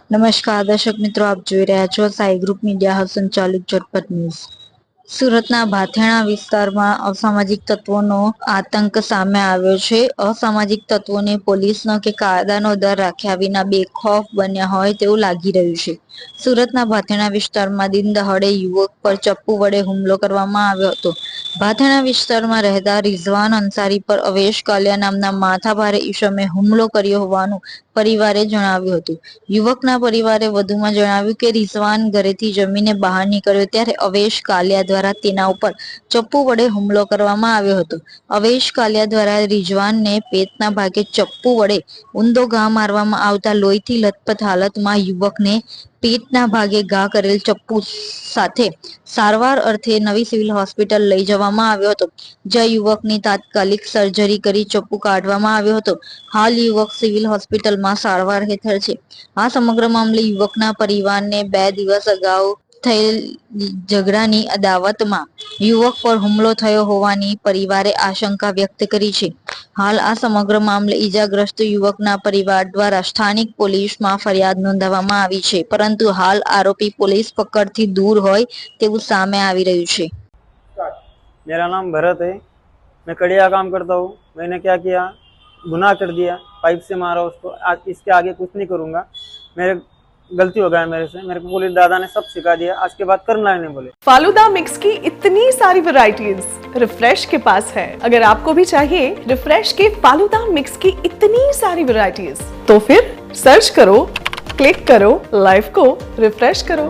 નમસ્કાર દર્શક મિત્રો, આપ જોઈ રહ્યા છો સાઈ ગ્રુપ મીડિયા સંચાલિત ઝટપટ ન્યૂઝ। સુરતના ભાથેણા વિસ્તારમાં અસામાજિક તત્વોનો આતંક સામે આવ્યો છે। અસામાજિક તત્વોને પોલીસનો કે કાયદાનો ડર રાખ્યા વિના બેખૌફ બન્યા હોય તેવું લાગી રહ્યું છે। સુરતના ભાથેણા વિસ્તારમાં દિન દહાડે યુવક પર ચપ્પુ વડે હુમલો કરવામાં આવ્યો હતો। ભાથેણા વિસ્તારમાં રહેતા રિઝવાન અંસારી પર અવેશ કાલિયા નામના માથાભારે ઈસમે હુમલો કર્યો હોવાનું પરિવારે જણાવ્યું હતું। યુવકના પરિવારે વધુમાં જણાવ્યું કે રિઝવાન ઘરેથી જમીને બહાર નીકળ્યો ત્યારે અવેશ કાલિયા દ્વારા તેના ઉપર ચપ્પુ વડે હુમલો કરવામાં આવ્યો હતો। અવેશ કાલિયા દ્વારા રિઝવાનને પેટના ભાગે ચપ્પુ વડે ઊંધો ઘા મારવામાં આવતા લોહીથી લથપથ હાલતમાં યુવકને પેટના ભાગે ઘા કરેલ ચપ્પુ સાથે સારવાર અર્થે નવી સિવિલ હોસ્પિટલ લઈ જવામાં આવ્યો હતો, જ્યાં યુવકની તાત્કાલિક સર્જરી કરી ચપ્પુ કાઢવામાં આવ્યો હતો। હાલ યુવક સિવિલ હોસ્પિટલમાં સારવાર હેઠળ છે। આ સમગ્ર મામલે યુવકના પરિવારને 2 દિવસ અગાઉ થયેલ ઝઘડાની અદાવતમાં યુવક પર હુમલો થયો હોવાની પરિવારે આશંકા વ્યક્ત કરી છે। હાલ આ સમગ્ર મામલે ઈજાગ્રસ્ત યુવકના પરિવાર દ્વારા સ્થાનિક પોલીસમાં ફરિયાદ નોંધાવવામાં આવી છે, પરંતુ હાલ આરોપી પોલીસ પકડથી દૂર હોય તેવું સામે આવી રહ્યું છે। मेरा नाम भरत है। मैं कड़िया काम करता हूँ। मैंने क्या किया, गुनाह कर दिया, पाइप से मारा उसको। आज इसके आगे कुछ नहीं करूँगा। मेरे गलती हो गया मेरे से। मेरे को पुलिस दादा ने सब सिखा दिया। आज के बाद करना ही नहीं बोले। फालूदा मिक्स की इतनी सारी वैरायटीज रिफ्रेश के पास है। अगर आपको भी चाहिए रिफ्रेश के फालूदा मिक्स की इतनी सारी वैरायटीज, तो फिर सर्च करो, क्लिक करो, लाइफ को रिफ्रेश करो।